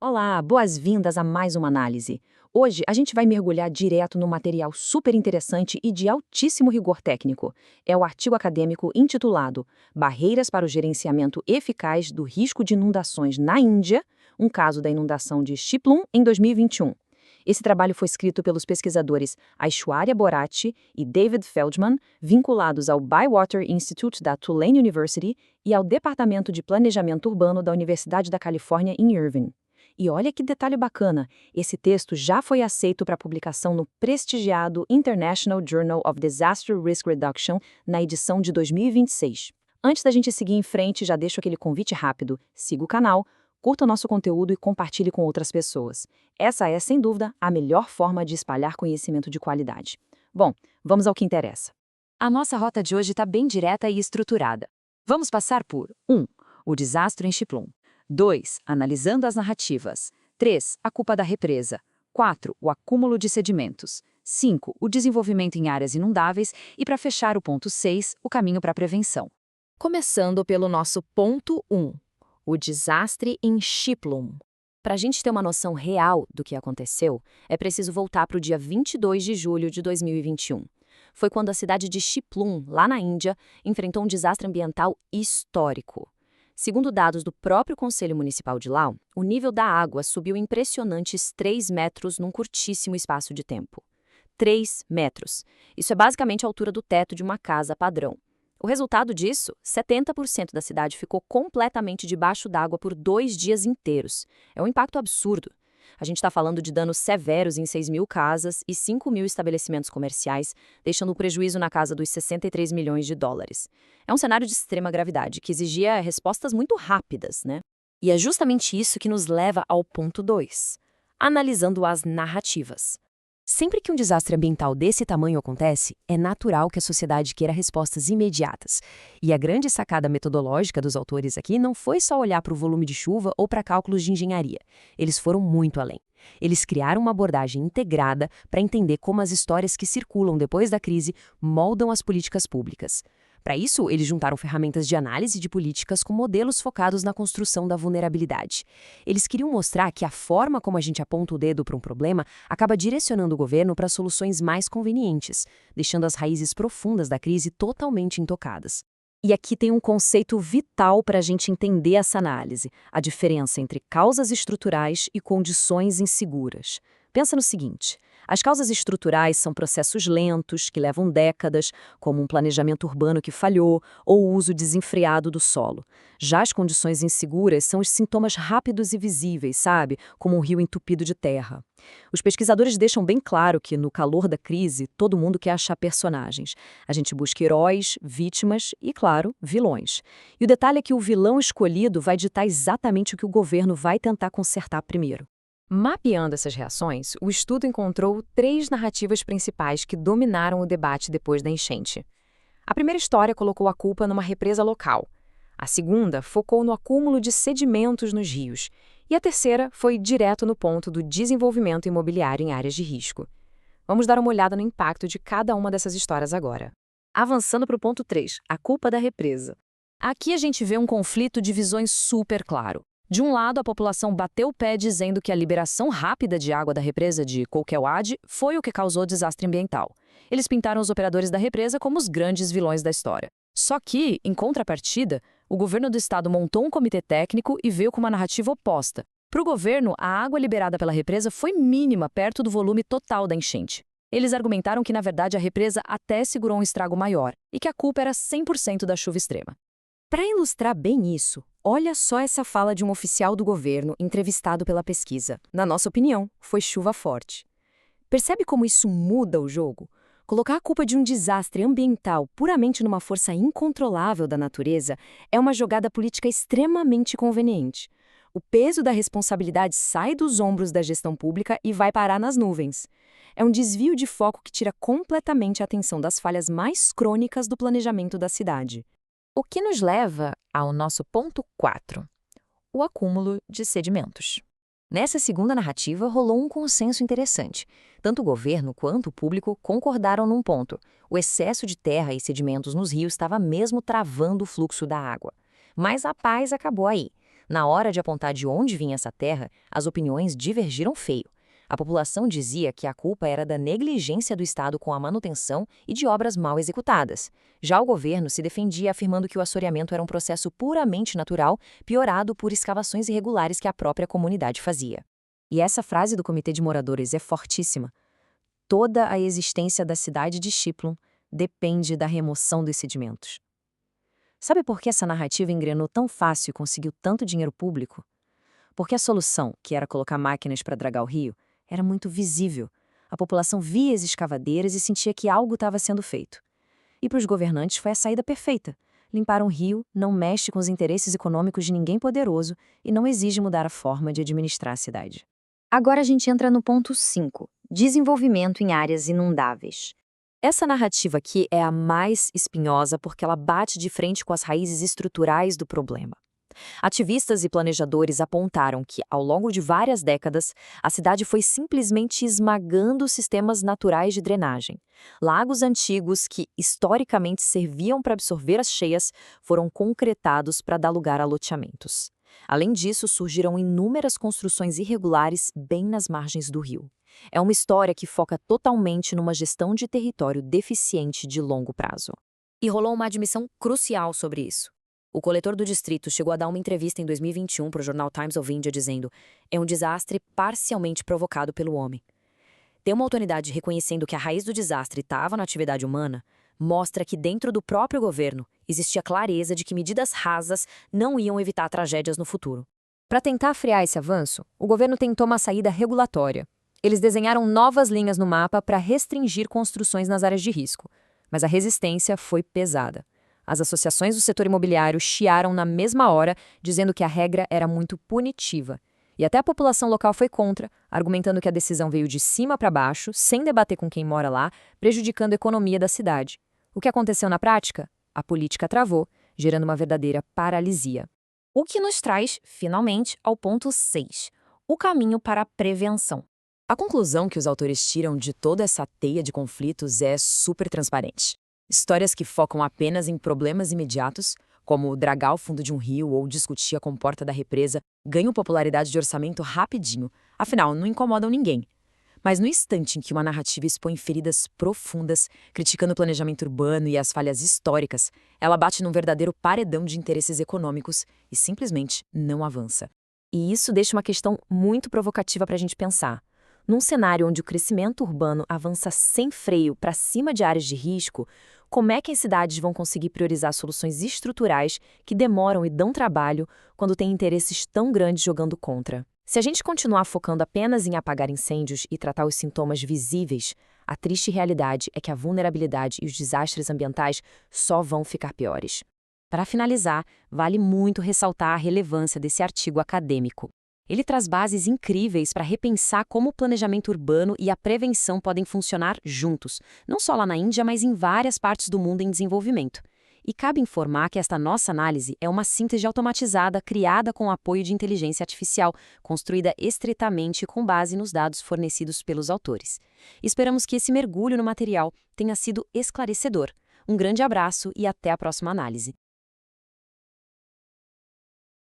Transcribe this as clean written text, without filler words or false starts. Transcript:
Olá, boas-vindas a mais uma análise. Hoje a gente vai mergulhar direto no material super interessante e de altíssimo rigor técnico. É o artigo acadêmico intitulado Barreiras para o Gerenciamento Eficaz do Risco de Inundações na Índia, um caso da inundação de Chiplum em 2021. Esse trabalho foi escrito pelos pesquisadores Aishwarya Boratti e David Feldman, vinculados ao Bywater Institute da Tulane University e ao Departamento de Planejamento Urbano da Universidade da Califórnia em Irvine. E olha que detalhe bacana, esse texto já foi aceito para publicação no prestigiado International Journal of Disaster Risk Reduction na edição de 2026. Antes da gente seguir em frente, já deixo aquele convite rápido. Siga o canal, curta o nosso conteúdo e compartilhe com outras pessoas. Essa é, sem dúvida, a melhor forma de espalhar conhecimento de qualidade. Bom, vamos ao que interessa. A nossa rota de hoje está bem direta e estruturada. Vamos passar por 1. O desastre em Chiplum. 2. Analisando as narrativas. 3. A culpa da represa. 4. O acúmulo de sedimentos. 5. O desenvolvimento em áreas inundáveis. E, para fechar o ponto 6, o caminho para a prevenção. Começando pelo nosso ponto 1. O desastre em Chiplum. Para a gente ter uma noção real do que aconteceu, é preciso voltar para o dia 22 de julho de 2021. Foi quando a cidade de Chiplum, lá na Índia, enfrentou um desastre ambiental histórico. Segundo dados do próprio Conselho Municipal de lá, o nível da água subiu impressionantes 3 metros num curtíssimo espaço de tempo. 3 metros. Isso é basicamente a altura do teto de uma casa padrão. O resultado disso, 70% da cidade ficou completamente debaixo d'água por 2 dias inteiros. É um impacto absurdo. A gente está falando de danos severos em 6.000 casas e 5.000 estabelecimentos comerciais, deixando um prejuízo na casa dos 63 milhões de dólares. É um cenário de extrema gravidade, que exigia respostas muito rápidas, né? E é justamente isso que nos leva ao ponto 2, analisando as narrativas. Sempre que um desastre ambiental desse tamanho acontece, é natural que a sociedade queira respostas imediatas. E a grande sacada metodológica dos autores aqui não foi só olhar para o volume de chuva ou para cálculos de engenharia. Eles foram muito além. Eles criaram uma abordagem integrada para entender como as histórias que circulam depois da crise moldam as políticas públicas. Para isso, eles juntaram ferramentas de análise de políticas com modelos focados na construção da vulnerabilidade. Eles queriam mostrar que a forma como a gente aponta o dedo para um problema acaba direcionando o governo para soluções mais convenientes, deixando as raízes profundas da crise totalmente intocadas. E aqui tem um conceito vital para a gente entender essa análise: a diferença entre causas estruturais e condições inseguras. Pensa no seguinte: as causas estruturais são processos lentos, que levam décadas, como um planejamento urbano que falhou ou o uso desenfreado do solo. Já as condições inseguras são os sintomas rápidos e visíveis, sabe? Como um rio entupido de terra. Os pesquisadores deixam bem claro que, no calor da crise, todo mundo quer achar personagens. A gente busca heróis, vítimas e, claro, vilões. E o detalhe é que o vilão escolhido vai ditar exatamente o que o governo vai tentar consertar primeiro. Mapeando essas reações, o estudo encontrou 3 narrativas principais que dominaram o debate depois da enchente. A primeira história colocou a culpa numa represa local. A segunda focou no acúmulo de sedimentos nos rios. E a terceira foi direto no ponto do desenvolvimento imobiliário em áreas de risco. Vamos dar uma olhada no impacto de cada uma dessas histórias agora. Avançando para o ponto 3, a culpa da represa. Aqui a gente vê um conflito de visões super claro. De um lado, a população bateu o pé dizendo que a liberação rápida de água da represa de Kolkewad foi o que causou o desastre ambiental. Eles pintaram os operadores da represa como os grandes vilões da história. Só que, em contrapartida, o governo do estado montou um comitê técnico e veio com uma narrativa oposta. Para o governo, a água liberada pela represa foi mínima perto do volume total da enchente. Eles argumentaram que, na verdade, a represa até segurou um estrago maior e que a culpa era 100% da chuva extrema. Para ilustrar bem isso, olha só essa fala de um oficial do governo entrevistado pela pesquisa. Na nossa opinião, foi chuva forte. Percebe como isso muda o jogo? Colocar a culpa de um desastre ambiental puramente numa força incontrolável da natureza é uma jogada política extremamente conveniente. O peso da responsabilidade sai dos ombros da gestão pública e vai parar nas nuvens. É um desvio de foco que tira completamente a atenção das falhas mais crônicas do planejamento da cidade. O que nos leva ao nosso ponto 4, o acúmulo de sedimentos. Nessa segunda narrativa, rolou um consenso interessante. Tanto o governo quanto o público concordaram num ponto: o excesso de terra e sedimentos nos rios estava mesmo travando o fluxo da água. Mas a paz acabou aí. Na hora de apontar de onde vinha essa terra, as opiniões divergiram feio. A população dizia que a culpa era da negligência do Estado com a manutenção e de obras mal executadas. Já o governo se defendia afirmando que o assoreamento era um processo puramente natural, piorado por escavações irregulares que a própria comunidade fazia. E essa frase do Comitê de Moradores é fortíssima. Toda a existência da cidade de Xiplum depende da remoção dos sedimentos. Sabe por que essa narrativa engrenou tão fácil e conseguiu tanto dinheiro público? Porque a solução, que era colocar máquinas para dragar o rio, era muito visível. A população via as escavadeiras e sentia que algo estava sendo feito. E para os governantes foi a saída perfeita. Limpar um rio não mexe com os interesses econômicos de ninguém poderoso e não exige mudar a forma de administrar a cidade. Agora a gente entra no ponto 5, desenvolvimento em áreas inundáveis. Essa narrativa aqui é a mais espinhosa porque ela bate de frente com as raízes estruturais do problema. Ativistas e planejadores apontaram que, ao longo de várias décadas, a cidade foi simplesmente esmagando os sistemas naturais de drenagem. Lagos antigos que, historicamente, serviam para absorver as cheias, foram concretados para dar lugar a loteamentos. Além disso, surgiram inúmeras construções irregulares bem nas margens do rio. É uma história que foca totalmente numa gestão de território deficiente de longo prazo. E rolou uma admissão crucial sobre isso. O coletor do distrito chegou a dar uma entrevista em 2021 para o jornal Times of India dizendo: é um desastre parcialmente provocado pelo homem. Ter uma autoridade reconhecendo que a raiz do desastre estava na atividade humana mostra que dentro do próprio governo existia clareza de que medidas rasas não iam evitar tragédias no futuro. Para tentar frear esse avanço, o governo tentou uma saída regulatória. Eles desenharam novas linhas no mapa para restringir construções nas áreas de risco, mas a resistência foi pesada. As associações do setor imobiliário chiaram na mesma hora, dizendo que a regra era muito punitiva. E até a população local foi contra, argumentando que a decisão veio de cima para baixo, sem debater com quem mora lá, prejudicando a economia da cidade. O que aconteceu na prática? A política travou, gerando uma verdadeira paralisia. O que nos traz, finalmente, ao ponto 6, o caminho para a prevenção. A conclusão que os autores tiram de toda essa teia de conflitos é super transparente. Histórias que focam apenas em problemas imediatos, como dragar o fundo de um rio ou discutir a comporta da represa, ganham popularidade de orçamento rapidinho, afinal, não incomodam ninguém. Mas no instante em que uma narrativa expõe feridas profundas, criticando o planejamento urbano e as falhas históricas, ela bate num verdadeiro paredão de interesses econômicos e simplesmente não avança. E isso deixa uma questão muito provocativa para a gente pensar. Num cenário onde o crescimento urbano avança sem freio para cima de áreas de risco, como é que as cidades vão conseguir priorizar soluções estruturais que demoram e dão trabalho quando tem interesses tão grandes jogando contra? Se a gente continuar focando apenas em apagar incêndios e tratar os sintomas visíveis, a triste realidade é que a vulnerabilidade e os desastres ambientais só vão ficar piores. Para finalizar, vale muito ressaltar a relevância desse artigo acadêmico. Ele traz bases incríveis para repensar como o planejamento urbano e a prevenção podem funcionar juntos, não só lá na Índia, mas em várias partes do mundo em desenvolvimento. E cabe informar que esta nossa análise é uma síntese automatizada criada com o apoio de inteligência artificial, construída estritamente com base nos dados fornecidos pelos autores. Esperamos que esse mergulho no material tenha sido esclarecedor. Um grande abraço e até a próxima análise.